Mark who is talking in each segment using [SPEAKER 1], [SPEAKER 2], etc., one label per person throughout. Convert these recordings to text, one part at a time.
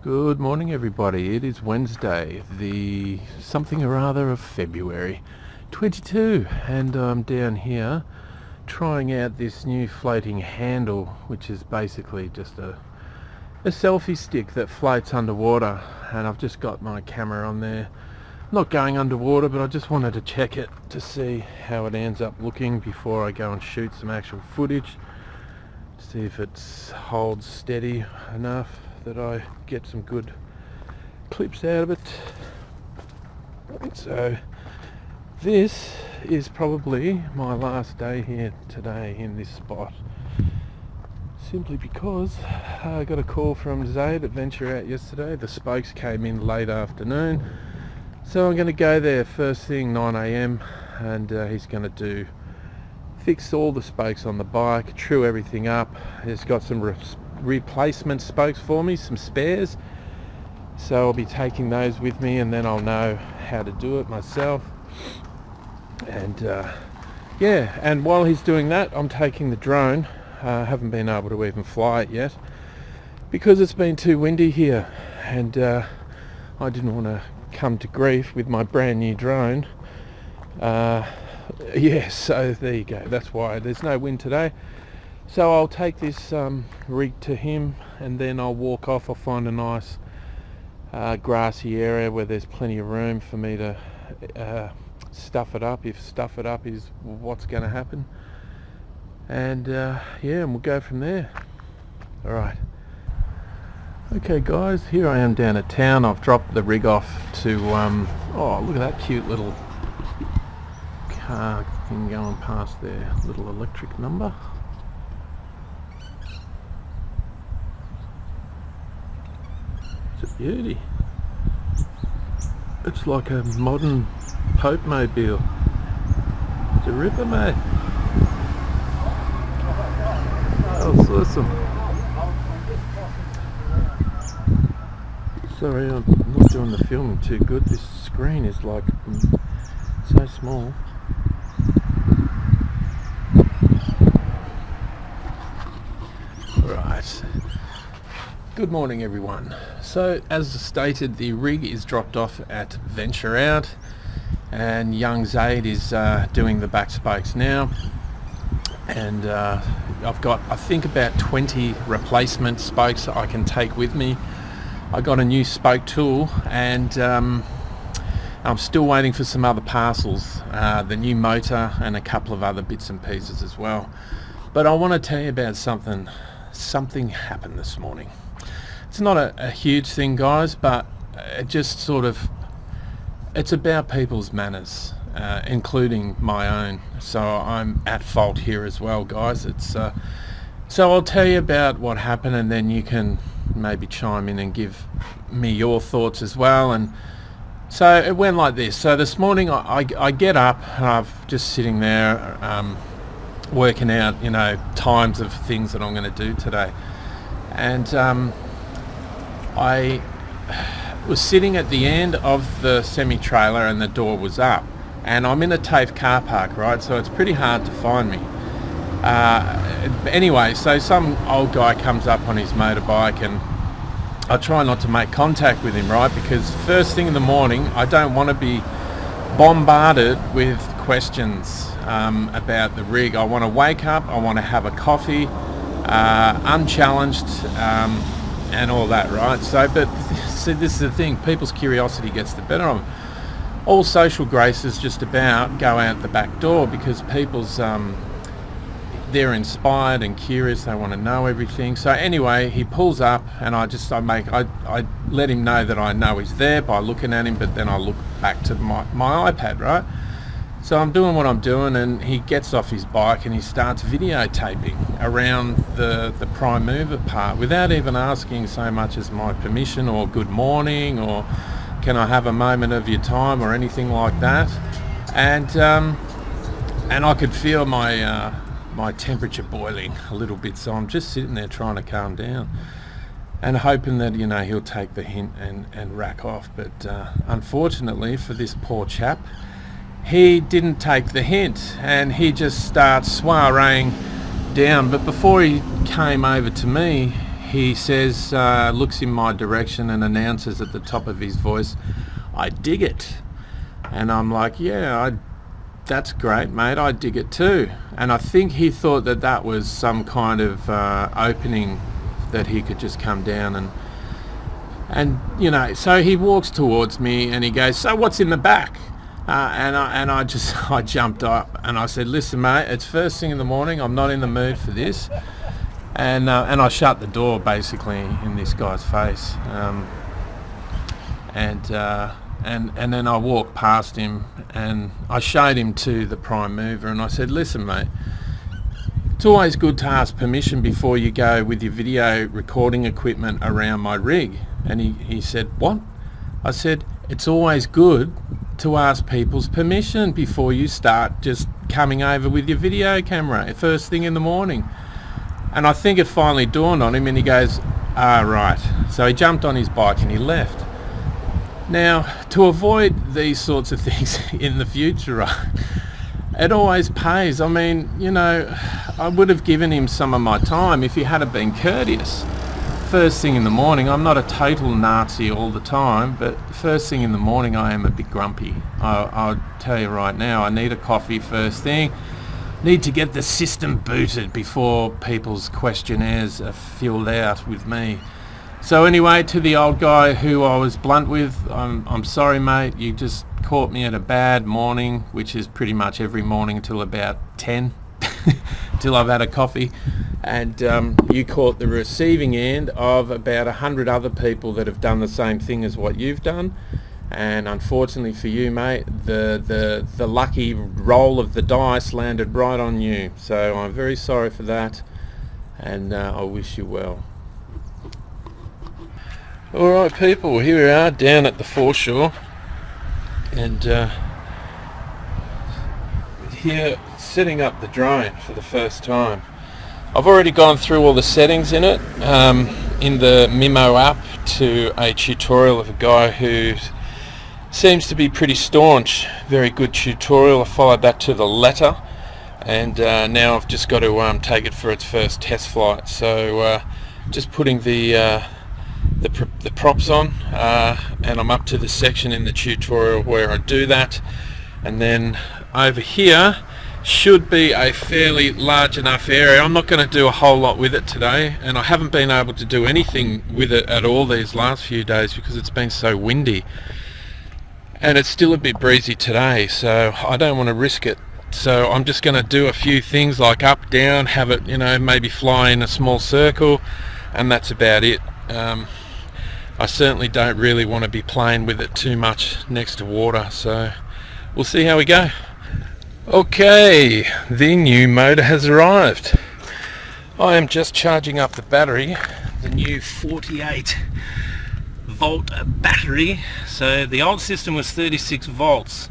[SPEAKER 1] Good morning, everybody. It is Wednesday, the something or other of February 22, and I'm down here trying out this new floating handle, which is basically just a selfie stick that floats underwater, and I've just got my camera on there. Not going underwater, but I just wanted to check it to see how it ends up looking before I go and shoot some actual footage, see if it holds steady enough that I get some good clips out of it. So this is probably my last day here today in this spot, simply because I got a call from Zaid at Venture Out yesterday. The spokes came in late afternoon, so I'm going to go there first thing 9 a.m. and he's going to fix all the spokes on the bike, true everything up. He's got some replacement spokes for me, some spares, so I'll be taking those with me, and then I'll know how to do it myself. And and while he's doing that, I'm taking the drone. I haven't been able to even fly it yet because it's been too windy here, and I didn't want to come to grief with my brand new drone. So there you go, that's why there's no wind today. So I'll take this rig to him, and then I'll walk off. I'll find a nice grassy area where there's plenty of room for me to stuff it up, if stuff it up is what's going to happen. And and we'll go from there. Alright. Okay guys, here I am down at town. I've dropped the rig off to, oh look at that cute little car thing going past there, little electric number. It's a beauty. It's like a modern Pope mobile. It's a ripper, mate. That's awesome. Sorry, I'm not doing the filming too good. This screen is like so small. Right. Good morning, everyone. So as stated, the rig is dropped off at Venture Out, and young Zaid is doing the back spokes now, and I've got, I think, about 20 replacement spokes that I can take with me. I got a new spoke tool, and I'm still waiting for some other parcels, the new motor and a couple of other bits and pieces as well. But I want to tell you about something happened this morning. It's not a huge thing, guys, but it just sort of, it's about people's manners, including my own. So I'm at fault here as well, guys. It's so I'll tell you about what happened, and then you can maybe chime in and give me your thoughts as well. And so it went like this. So this morning I get up, and I'm just sitting there working out, times of things that I'm going to do today. And I was sitting at the end of the semi-trailer, and the door was up, and I'm in a TAFE car park, right? So it's pretty hard to find me. Anyway, so some old guy comes up on his motorbike, and I try not to make contact with him, right? Because first thing in the morning, I don't want to be bombarded with questions about the rig. I want to wake up, I want to have a coffee, unchallenged, and all that, right? So, but see, this is the thing, people's curiosity gets the better of them. All social grace is just about go out the back door, because people's they're inspired and curious, they want to know everything. So anyway, he pulls up, and I let him know that I know he's there by looking at him, but then I look back to my iPad, right? So I'm doing what I'm doing, and he gets off his bike and he starts videotaping around the prime mover part without even asking so much as my permission or good morning or can I have a moment of your time or anything like that. And I could feel my temperature boiling a little bit, so I'm just sitting there trying to calm down and hoping that he'll take the hint and rack off. But unfortunately for this poor chap, he didn't take the hint, and he just starts soireeing down. But before he came over to me, he says, looks in my direction and announces at the top of his voice, "I dig it." And I'm like, "Yeah, that's great, mate, I dig it too." And I think he thought that that was some kind of opening that he could just come down and you know, so he walks towards me and he goes, "So what's in the back?" And I jumped up and I said, "Listen, mate, it's first thing in the morning. I'm not in the mood for this." And I shut the door basically in this guy's face. And then I walked past him and I showed him to the prime mover and I said, "Listen, mate, it's always good to ask permission before you go with your video recording equipment around my rig." And he said, "What?" I said, "It's always good to ask people's permission before you start just coming over with your video camera first thing in the morning." And I think it finally dawned on him and he goes, "Ah, right." So he jumped on his bike and he left. Now, to avoid these sorts of things in the future, it always pays. I mean, you know, I would have given him some of my time if he had been courteous. First thing in the morning, I'm not a total Nazi all the time, but first thing in the morning I am a bit grumpy. I'll tell you right now, I need a coffee first thing. Need to get the system booted before people's questionnaires are filled out with me. So anyway, to the old guy who I was blunt with, I'm sorry, mate, you just caught me at a bad morning, which is pretty much every morning till about 10, till I've had a coffee. And you caught the receiving end of about 100 other people that have done the same thing as what you've done. And unfortunately for you, mate, the lucky roll of the dice landed right on you. So I'm very sorry for that, and I wish you well. Alright people, here we are down at the foreshore, and here setting up the drone for the first time. I've already gone through all the settings in it, in the Mimo app, to a tutorial of a guy who seems to be pretty staunch. Very good tutorial. I followed that to the letter, and now I've just got to take it for its first test flight. So just putting the props on, and I'm up to the section in the tutorial where I do that, and then over here should be a fairly large enough area. I'm not going to do a whole lot with it today, and I haven't been able to do anything with it at all these last few days because it's been so windy, and it's still a bit breezy today, so I don't want to risk it. So I'm just going to do a few things like up, down, have it, you know, maybe fly in a small circle, and that's about it. I certainly don't really want to be playing with it too much next to water, so we'll see how we go. Okay, the new motor has arrived. I am just charging up the battery, the new 48 volt battery. So the old system was 36 volts,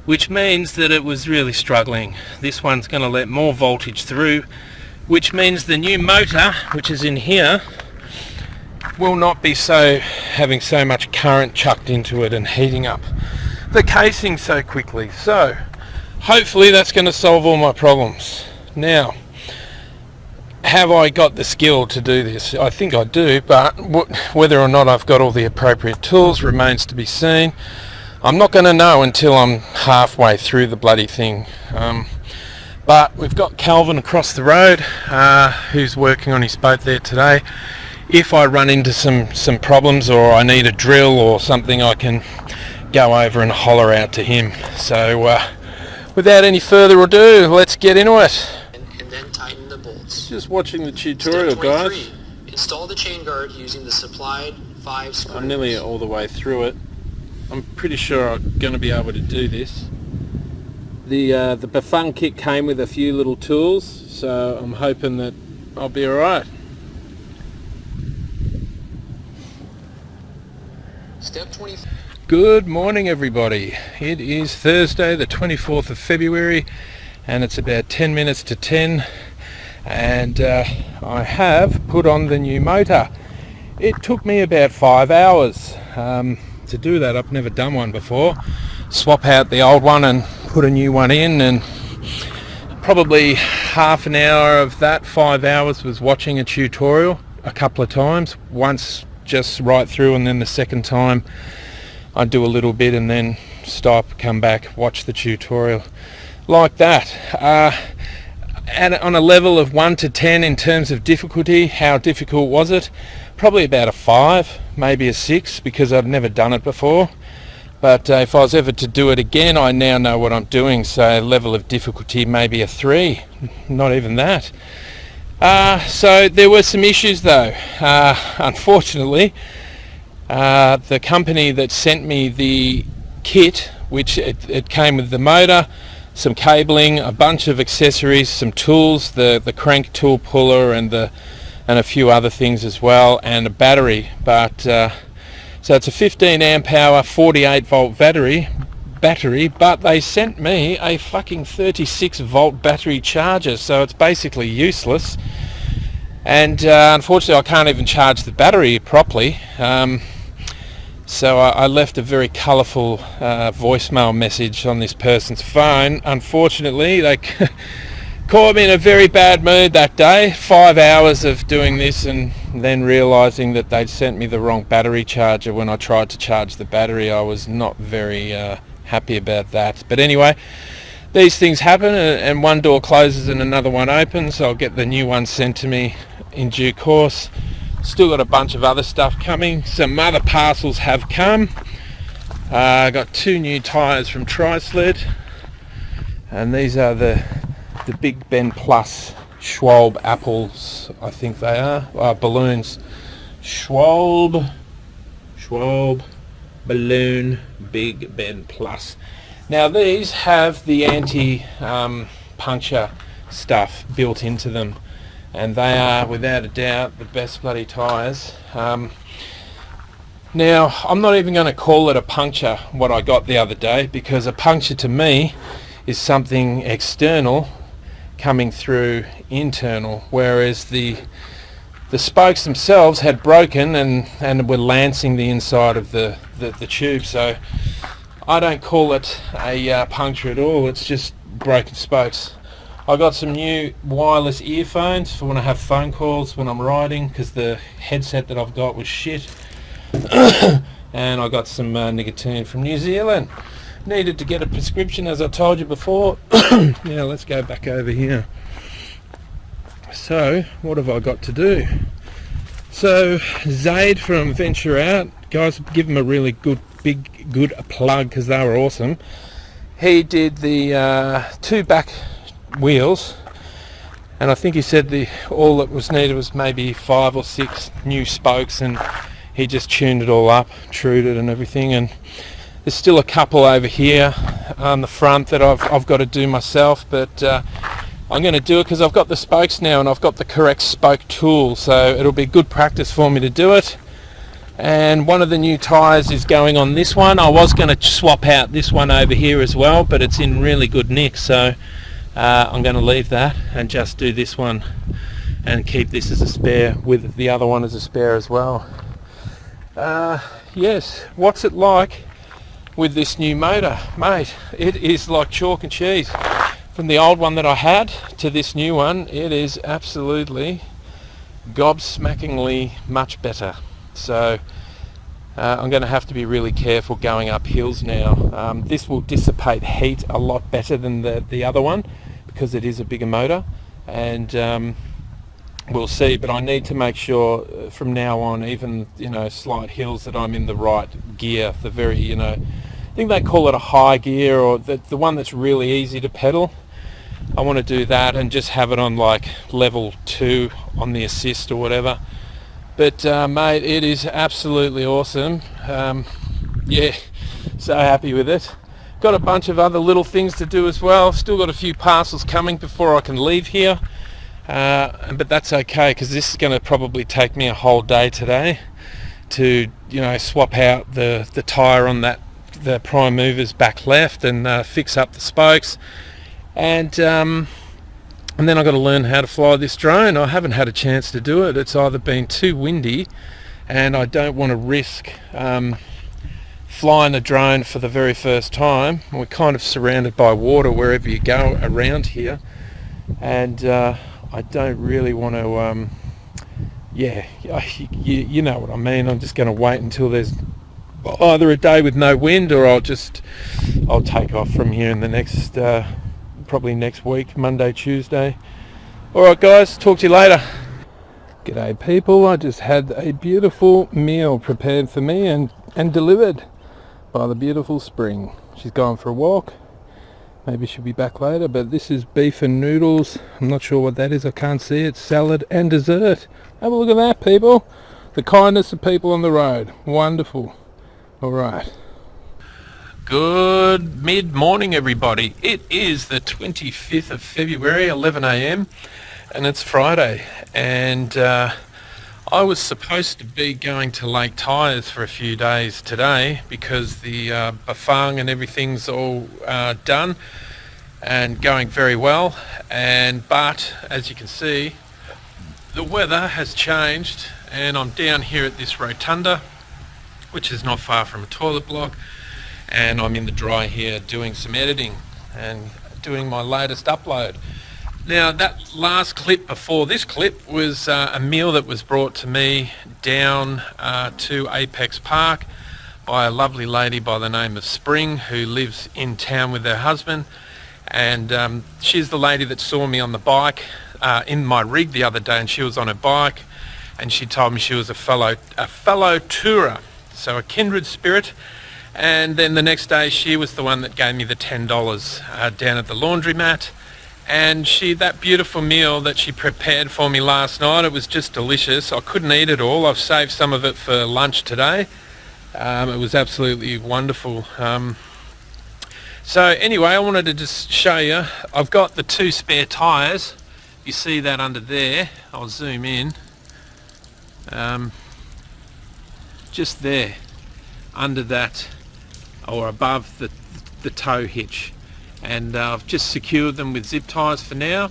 [SPEAKER 1] which means that it was really struggling. This one's going to let more voltage through, which means the new motor, which is in here, will not be having so much current chucked into it and heating up the casing so quickly. So hopefully that's going to solve all my problems. Now, have I got the skill to do this? I think I do, but whether or not I've got all the appropriate tools remains to be seen. I'm not going to know until I'm halfway through the bloody thing. But we've got Calvin across the road, who's working on his boat there today. If I run into some problems or I need a drill or something, I can go over and holler out to him. So without any further ado, let's get into it.
[SPEAKER 2] And then tighten the bolts.
[SPEAKER 1] Just watching the tutorial, guys.
[SPEAKER 2] Install the chain guard using the supplied 5 screws.
[SPEAKER 1] I'm nearly all the way through it. I'm pretty sure I'm going to be able to do this. The Bafung kit came with a few little tools, so I'm hoping that I'll be alright.
[SPEAKER 2] Step 20.
[SPEAKER 1] Good morning, everybody. It is Thursday the 24th of February and it's about 10 minutes to 10, and I have put on the new motor. It took me about 5 hours to do that. I've never done one before. Swap out the old one and put a new one in, and probably half an hour of that 5 hours was watching a tutorial a couple of times, once just right through, and then the second time I do a little bit and then stop, come back, watch the tutorial, like that. And on a level of 1 to 10 in terms of difficulty, how difficult was it? Probably about a 5, maybe a 6, because I've never done it before. But if I was ever to do it again, I now know what I'm doing, so level of difficulty maybe a 3, not even that. So there were some issues though. Unfortunately, the company that sent me the kit, which it came with the motor, some cabling, a bunch of accessories, some tools, the crank tool puller and a few other things as well, and a battery. But so it's a 15 amp hour 48 volt battery, but they sent me a fucking 36 volt battery charger, so it's basically useless. And unfortunately I can't even charge the battery properly. So I left a very colourful voicemail message on this person's phone. Unfortunately, they caught me in a very bad mood that day. 5 hours of doing this and then realising that they'd sent me the wrong battery charger when I tried to charge the battery. I was not very happy about that. But anyway, these things happen, and one door closes and another one opens, so I'll get the new one sent to me in due course. Still got a bunch of other stuff coming. Some other parcels have come. I got 2 new tyres from Trisled, and these are the Big Ben Plus Schwalbe apples, I think they are, balloons. Schwalbe balloon Big Ben Plus. Now these have the anti-puncture stuff built into them, and they are without a doubt the best bloody tyres. Now I'm not even going to call it a puncture, what I got the other day, because a puncture to me is something external coming through internal, whereas the spokes themselves had broken and were lancing the inside of the tube. So I don't call it a puncture at all, it's just broken spokes. I got some new wireless earphones for when I have phone calls when I'm riding, because the headset that I've got was shit. And I got some nicotine from New Zealand. Needed to get a prescription, as I told you before. Now let's go back over here. So what have I got to do? So Zaid from Venture Out, guys, give him a really good plug, because they were awesome. He did the 2 back wheels, and I think he said all that was needed was maybe 5 or 6 new spokes, and he just tuned it all up, trued it and everything. And there's still a couple over here on the front that I've got to do myself, but I'm going to do it because I've got the spokes now and I've got the correct spoke tool, so it'll be good practice for me to do it. And one of the new tyres is going on this one. I was going to swap out this one over here as well, but it's in really good nick, so I'm going to leave that and just do this one and keep this as a spare with the other one as a spare as well. Yes, what's it like with this new motor? Mate, it is like chalk and cheese. From the old one that I had to this new one, it is absolutely gobsmackingly much better. So I'm going to have to be really careful going up hills now. This will dissipate heat a lot better than the other one, because it is a bigger motor, and we'll see. But I need to make sure from now on, even slight hills, that I'm in the right gear, the very I think they call it a high gear, or the one that's really easy to pedal. I want to do that and just have it on like level 2 on the assist or whatever. But mate, it is absolutely awesome. Yeah, so happy with it. Got a bunch of other little things to do as well. Still got a few parcels coming before I can leave here. But that's okay, because this is going to probably take me a whole day today to swap out the tyre on the prime mover's back left and fix up the spokes. And then I've got to learn how to fly this drone. I haven't had a chance to do it. It's either been too windy, and I don't want to risk flying a drone for the very first time. We're kind of surrounded by water wherever you go around here, and I don't really want to yeah, you know what I mean. I'm just going to wait until there's either a day with no wind, or I'll take off from here in the next probably next week, Monday, Tuesday. Alright guys, talk to you later. G'day people, I just had a beautiful meal prepared for me and delivered by the beautiful Spring. She's gone for a walk, maybe she'll be back later, but this is beef and noodles. I'm not sure what that is, I can't see it. Salad and dessert. Have a look at that, people. The kindness of people on the road, wonderful. Alright. Good mid-morning everybody. It is the 25th of February, 11 a.m. and it's Friday, and I was supposed to be going to Lake Tyers for a few days today because the bafang and everything's all done and going very well, but as you can see the weather has changed and I'm down here at this rotunda, which is not far from a toilet block, and I'm in the dry here doing some editing and doing my latest upload. Now that last clip before this clip was a meal that was brought to me down to Apex Park by a lovely lady by the name of Spring, who lives in town with her husband, and she's the lady that saw me on the bike in my rig the other day, and she was on her bike and she told me she was a fellow tourer, so a kindred spirit. And then the next day she was the one that gave me the $10 down at the laundromat, and that beautiful meal that she prepared for me last night, it was just delicious. I couldn't eat it all. I've saved some of it for lunch today. It was absolutely wonderful. So anyway, I wanted to just show you, I've got the 2 spare tyres. You see that under there, I'll zoom in, just there under that, or above the tow hitch, and I've just secured them with zip ties for now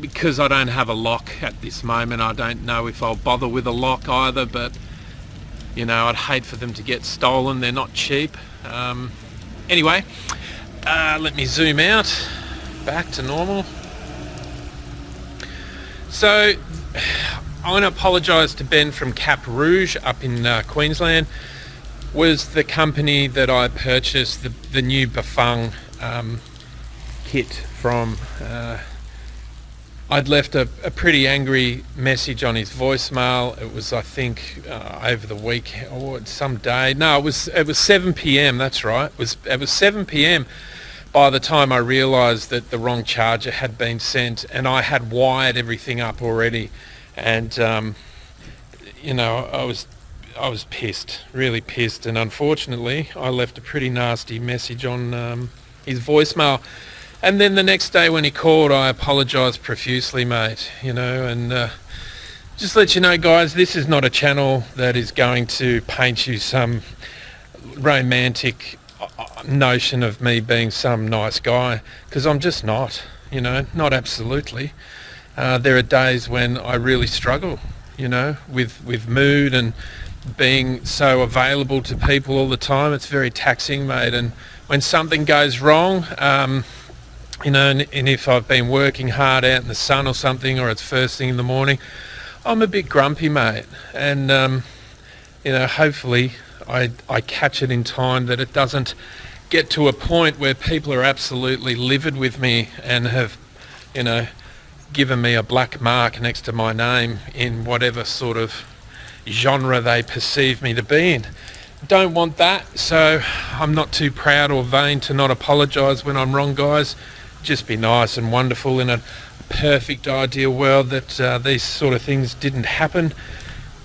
[SPEAKER 1] because I don't have a lock at this moment. I don't know if I'll bother with a lock either, but you know, I'd hate for them to get stolen. They're not cheap. Anyway, let me zoom out back to normal. So I want to apologise to Ben from Cap Rouge up in Queensland. Was the company that I purchased the new bafang kit from. I'd left a pretty angry message on his voicemail. It was, I think, over the week or some day. No, it was 7 p.m. That's right. It was 7 p.m. by the time I realised that the wrong charger had been sent, and I had wired everything up already, and you know, I was pissed, really pissed, and unfortunately I left a pretty nasty message on his voicemail. And then the next day when he called, I apologised profusely, mate, you know, and just let you know, guys, this is not a channel that is going to paint you some romantic notion of me being some nice guy, because I'm just not, you know, not absolutely. There are days when I really struggle, you know, with mood and being so available to people all the time. It's very taxing, mate, and when something goes wrong, you know, and if I've been working hard out in the sun or something, or it's first thing in the morning, I'm a bit grumpy, mate, and you know, hopefully I catch it in time, that it doesn't get to a point where people are absolutely livid with me and have, you know, given me a black mark next to my name in whatever sort of genre they perceive me to be in. Don't want that, so I'm not too proud or vain to not apologise when I'm wrong, guys. Just be nice and wonderful. In a perfect ideal world that these sort of things didn't happen,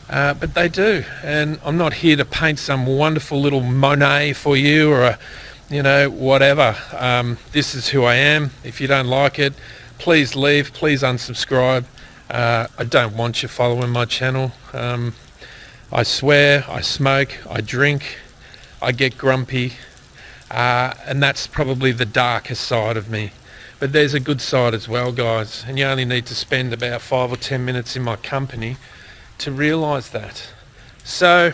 [SPEAKER 1] but they do, and I'm not here to paint some wonderful little Monet for you, or a, you know, whatever. This is who I am. If you don't like it, please leave, please unsubscribe. I don't want you following my channel. I swear, I smoke, I drink, I get grumpy, and that's probably the darkest side of me. But there's a good side as well, guys, and you only need to spend about 5 or 10 minutes in my company to realise that. So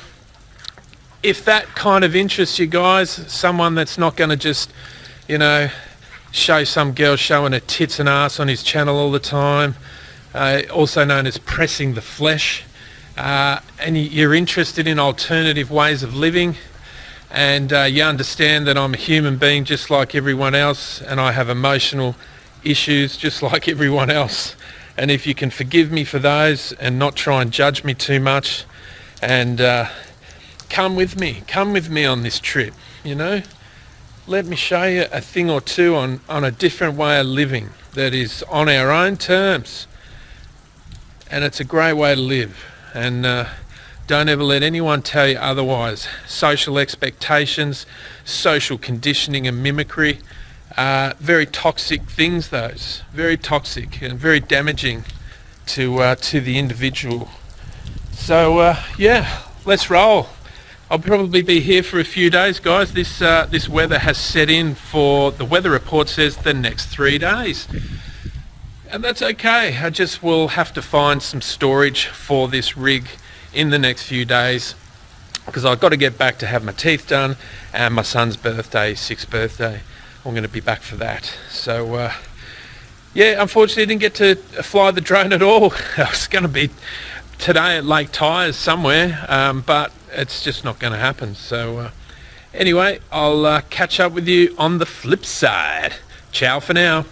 [SPEAKER 1] if that kind of interests you guys, someone that's not going to just, you know, show some girl showing her tits and ass on his channel all the time, also known as pressing the flesh, and you're interested in alternative ways of living, and you understand that I'm a human being just like everyone else, and I have emotional issues just like everyone else. And if you can forgive me for those and not try and judge me too much, and come with me on this trip, you know. Let me show you a thing or two on a different way of living that is on our own terms. And it's a great way to live. And don't ever let anyone tell you otherwise. Social expectations, social conditioning and mimicry, very toxic things, those. Very toxic and very damaging to the individual. So yeah, let's roll. I'll probably be here for a few days, guys. This weather has set in for, the weather report says, the next 3 days. And that's okay. I just will have to find some storage for this rig in the next few days, because I've got to get back to have my teeth done, and my son's birthday, 6th birthday. I'm going to be back for that. So yeah, unfortunately I didn't get to fly the drone at all. I was going to be today at Lake Tyers somewhere, but it's just not going to happen. So anyway, I'll catch up with you on the flip side. Ciao for now.